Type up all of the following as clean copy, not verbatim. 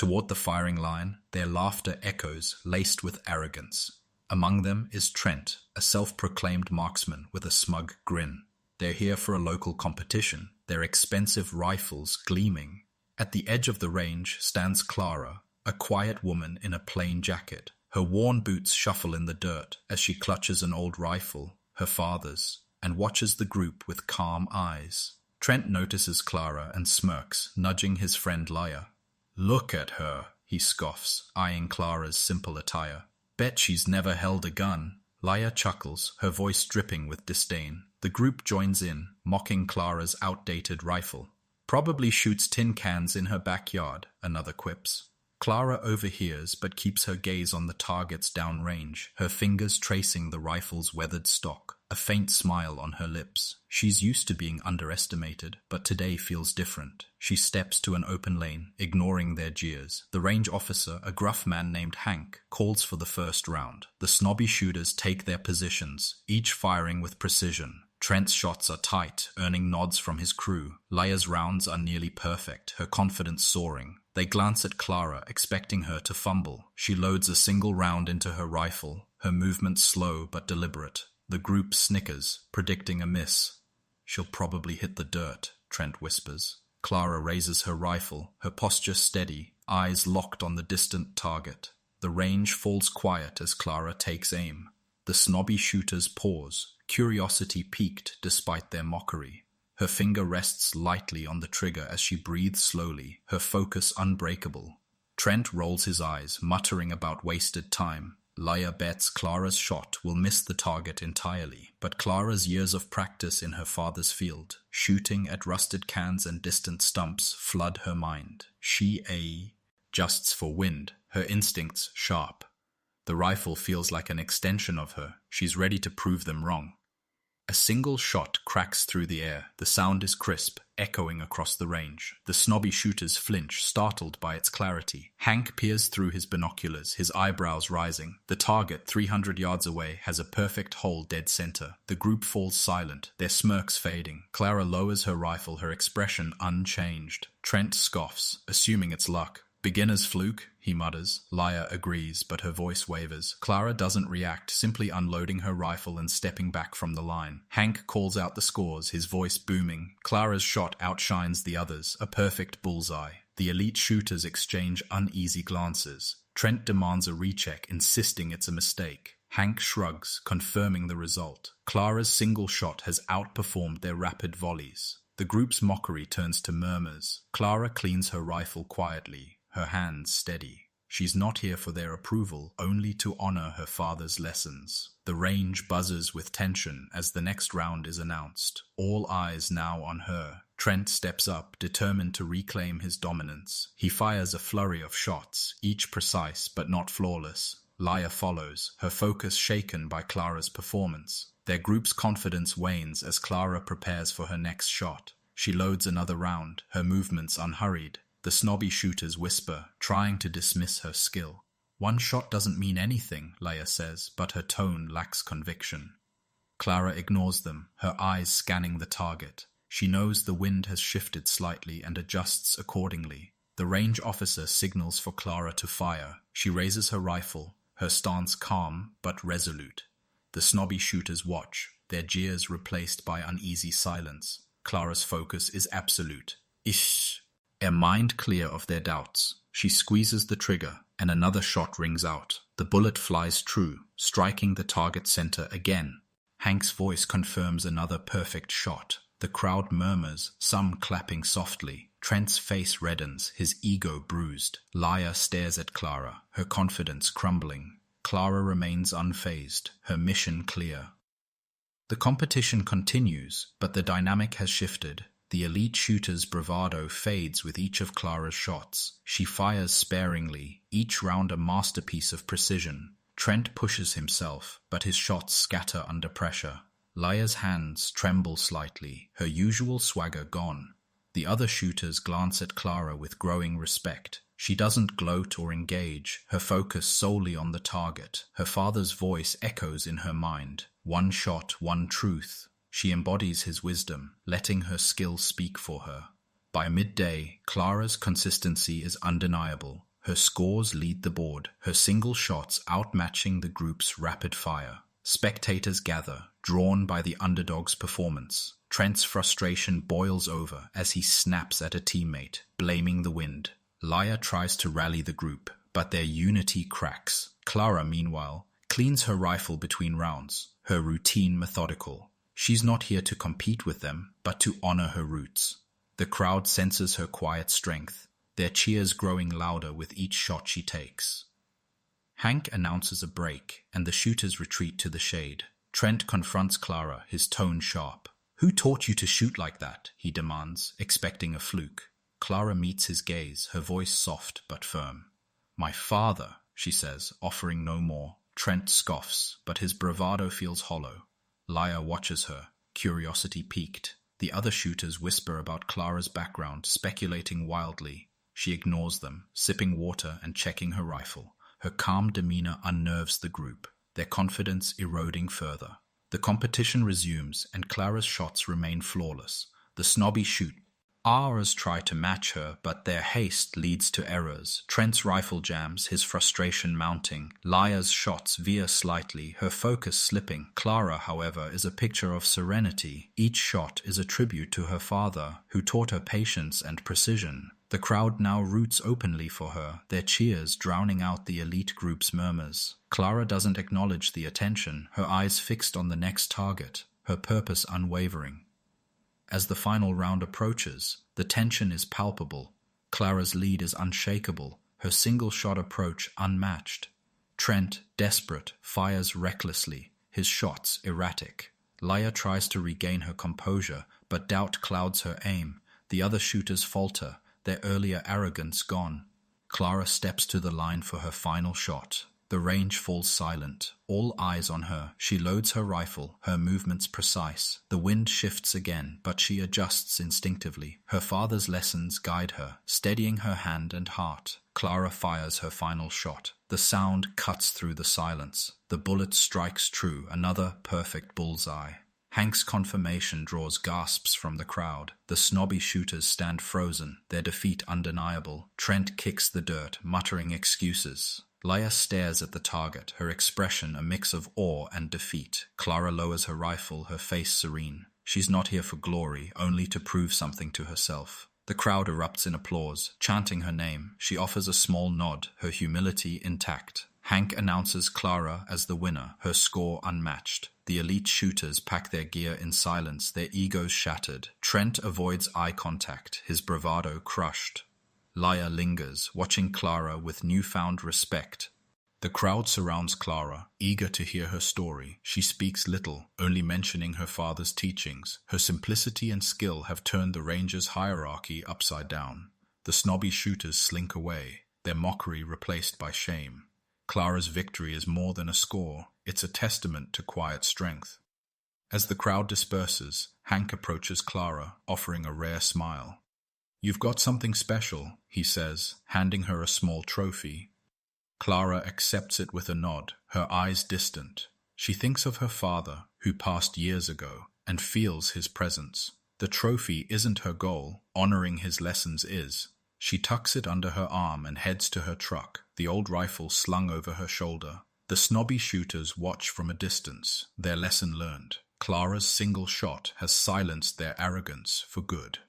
Toward the firing line, their laughter echoes, laced with arrogance. Among them is Trent, a self-proclaimed marksman with a smug grin. They're here for a local competition, their expensive rifles gleaming. At the edge of the range stands Clara, a quiet woman in a plain jacket. Her worn boots shuffle in the dirt as she clutches an old rifle, her father's, and watches the group with calm eyes. Trent notices Clara and smirks, nudging his friend Laya. "Look at her," he scoffs, eyeing Clara's simple attire. "Bet she's never held a gun." Laya chuckles, her voice dripping with disdain. The group joins in, mocking Clara's outdated rifle. "Probably shoots tin cans in her backyard," another quips. Clara overhears but keeps her gaze on the targets downrange, her fingers tracing the rifle's weathered stock, a faint smile on her lips. She's used to being underestimated, but today feels different. She steps to an open lane, ignoring their jeers. The range officer, a gruff man named Hank, calls for the first round. The snobby shooters take their positions, each firing with precision. Trent's shots are tight, earning nods from his crew. Laya's rounds are nearly perfect, her confidence soaring. They glance at Clara, expecting her to fumble. She loads a single round into her rifle, her movements slow but deliberate. The group snickers, predicting a miss. "She'll probably hit the dirt," Trent whispers. Clara raises her rifle, her posture steady, eyes locked on the distant target. The range falls quiet as Clara takes aim. The snobby shooters pause, curiosity piqued despite their mockery. Her finger rests lightly on the trigger as she breathes slowly, her focus unbreakable. Trent rolls his eyes, muttering about wasted time. Laya bets Clara's shot will miss the target entirely, but Clara's years of practice in her father's field, shooting at rusted cans and distant stumps, flood her mind. She adjusts for wind, her instincts sharp. The rifle feels like an extension of her. She's ready to prove them wrong. A single shot cracks through the air. The sound is crisp, echoing across the range. The snobby shooters flinch, startled by its clarity. Hank peers through his binoculars, his eyebrows rising. The target, 300 yards away, has a perfect hole dead center. The group falls silent, their smirks fading. Clara lowers her rifle, her expression unchanged. Trent scoffs, assuming it's luck. "Beginner's fluke," he mutters. Laya agrees, but her voice wavers. Clara doesn't react, simply unloading her rifle and stepping back from the line. Hank calls out the scores, his voice booming. Clara's shot outshines the others, a perfect bullseye. The elite shooters exchange uneasy glances. Trent demands a recheck, insisting it's a mistake. Hank shrugs, confirming the result. Clara's single shot has outperformed their rapid volleys. The group's mockery turns to murmurs. Clara cleans her rifle quietly, her hands steady. She's not here for their approval, only to honor her father's lessons. The range buzzes with tension as the next round is announced. All eyes now on her. Trent steps up, determined to reclaim his dominance. He fires a flurry of shots, each precise but not flawless. Laya follows, her focus shaken by Clara's performance. Their group's confidence wanes as Clara prepares for her next shot. She loads another round, her movements unhurried. The snobby shooters whisper, trying to dismiss her skill. "One shot doesn't mean anything," Laya says, but her tone lacks conviction. Clara ignores them, her eyes scanning the target. She knows the wind has shifted slightly and adjusts accordingly. The range officer signals for Clara to fire. She raises her rifle, her stance calm but resolute. The snobby shooters watch, their jeers replaced by uneasy silence. Clara's focus is absolute. A mind clear of their doubts. She squeezes the trigger, and another shot rings out. The bullet flies true, striking the target center again. Hank's voice confirms another perfect shot. The crowd murmurs, some clapping softly. Trent's face reddens, his ego bruised. Laya stares at Clara, her confidence crumbling. Clara remains unfazed, her mission clear. The competition continues, but the dynamic has shifted. The elite shooter's bravado fades with each of Clara's shots. She fires sparingly, each round a masterpiece of precision. Trent pushes himself, but his shots scatter under pressure. Laya's hands tremble slightly, her usual swagger gone. The other shooters glance at Clara with growing respect. She doesn't gloat or engage, her focus solely on the target. Her father's voice echoes in her mind. One shot, one truth. She embodies his wisdom, letting her skill speak for her. By midday, Clara's consistency is undeniable. Her scores lead the board, her single shots outmatching the group's rapid fire. Spectators gather, drawn by the underdog's performance. Trent's frustration boils over as he snaps at a teammate, blaming the wind. Laya tries to rally the group, but their unity cracks. Clara, meanwhile, cleans her rifle between rounds, her routine methodical. She's not here to compete with them, but to honor her roots. The crowd senses her quiet strength, their cheers growing louder with each shot she takes. Hank announces a break, and the shooters retreat to the shade. Trent confronts Clara, his tone sharp. "Who taught you to shoot like that?" he demands, expecting a fluke. Clara meets his gaze, her voice soft but firm. "My father," she says, offering no more. Trent scoffs, but his bravado feels hollow. Laya watches her, curiosity piqued. The other shooters whisper about Clara's background, speculating wildly. She ignores them, sipping water and checking her rifle. Her calm demeanor unnerves the group, their confidence eroding further. The competition resumes, and Clara's shots remain flawless. The Snobby shoot. Ours try to match her, but their haste leads to errors. Trent's rifle jams, his frustration mounting. Laya's shots veer slightly, her focus slipping. Clara, however, is a picture of serenity. Each shot is a tribute to her father, who taught her patience and precision. The crowd now roots openly for her, their cheers drowning out the elite group's murmurs. Clara doesn't acknowledge the attention, her eyes fixed on the next target, her purpose unwavering. As the final round approaches, the tension is palpable. Clara's lead is unshakable, her single-shot approach unmatched. Trent, desperate, fires recklessly, his shots erratic. Laya tries to regain her composure, but doubt clouds her aim. The other shooters falter, their earlier arrogance gone. Clara steps to the line for her final shot. The range falls silent, all eyes on her. She loads her rifle, her movements precise. The wind shifts again, but she adjusts instinctively. Her father's lessons guide her, steadying her hand and heart. Clara fires her final shot. The sound cuts through the silence. The bullet strikes true, another perfect bullseye. Hank's confirmation draws gasps from the crowd. The Snobby shooters stand frozen, their defeat undeniable. Trent kicks the dirt, muttering excuses. Laya stares at the target, her expression a mix of awe and defeat. Clara lowers her rifle, her face serene. She's not here for glory, only to prove something to herself. The crowd erupts in applause, chanting her name. She offers a small nod, her humility intact. Hank announces Clara as the winner, her score unmatched. The elite shooters pack their gear in silence, their egos shattered. Trent avoids eye contact, his bravado crushed. Laya lingers, watching Clara with newfound respect. The crowd surrounds Clara, eager to hear her story. She speaks little, only mentioning her father's teachings. Her simplicity and skill have turned the ranger's hierarchy upside down. The Snobby shooters slink away, their mockery replaced by shame. Clara's victory is more than a score, it's a testament to quiet strength. As the crowd disperses, Hank approaches Clara, offering a rare smile. "You've got something special," he says, handing her a small trophy. Clara accepts it with a nod, her eyes distant. She thinks of her father, who passed years ago, and feels his presence. The trophy isn't her goal, honoring his lessons is. She tucks it under her arm and heads to her truck, the old rifle slung over her shoulder. The Snobby shooters watch from a distance, their lesson learned. Clara's single shot has silenced their arrogance for good.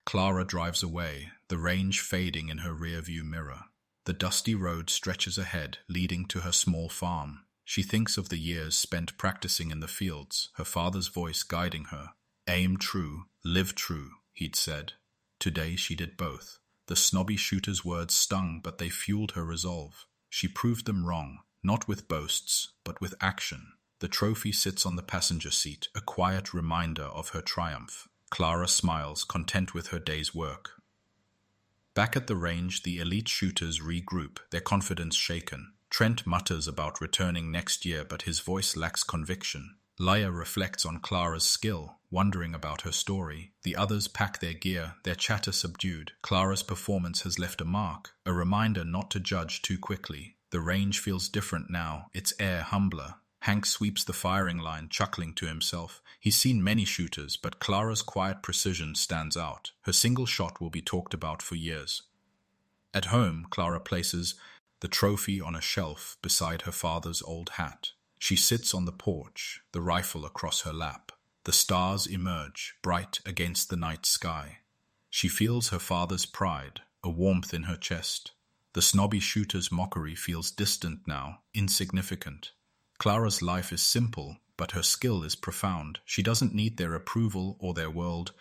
Clara drives away, the range fading in her rearview mirror. The dusty road stretches ahead, leading to her small farm. She thinks of the years spent practicing in the fields, her father's voice guiding her. "Aim true, live true," he'd said. Today she did both. The Snobby shooter's words stung, but they fueled her resolve. She proved them wrong, not with boasts, but with action. The trophy sits on the passenger seat, a quiet reminder of her triumph. Clara smiles, content with her day's work. Back at the range, the elite shooters regroup, their confidence shaken. Trent mutters about returning next year, but his voice lacks conviction. Laya reflects on Clara's skill, wondering about her story. The others pack their gear, their chatter subdued. Clara's performance has left a mark, a reminder not to judge too quickly. The range feels different now, its air humbler. Hank sweeps the firing line, chuckling to himself. He's seen many shooters, but Clara's quiet precision stands out. Her single shot will be talked about for years. At home, Clara places the trophy on a shelf beside her father's old hat. She sits on the porch, the rifle across her lap. The stars emerge, bright against the night sky. She feels her father's pride, a warmth in her chest. The snobby shooter's mockery feels distant now, insignificant. Clara's life is simple, but her skill is profound. She doesn't need their approval or their world.